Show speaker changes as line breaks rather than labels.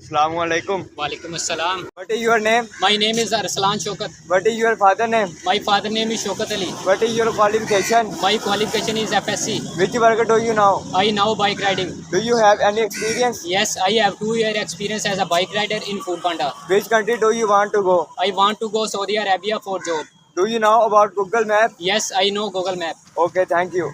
Assalamu alaikum.
Walaikum assalam.
What is your name?
My name is Arslan Shokat.
What is your father name?
My father name is Shokat Ali.
What is your qualification?
My qualification is FSC.
Which work do you know?
I now bike riding.
Do you have any experience?
Yes, I have 2-year experience as a bike rider in Food Panda.
Which country do you want to go?
I want to go Saudi Arabia for job.
Do you know about Google Map?
Yes, I know Google Map.
Okay, thank you.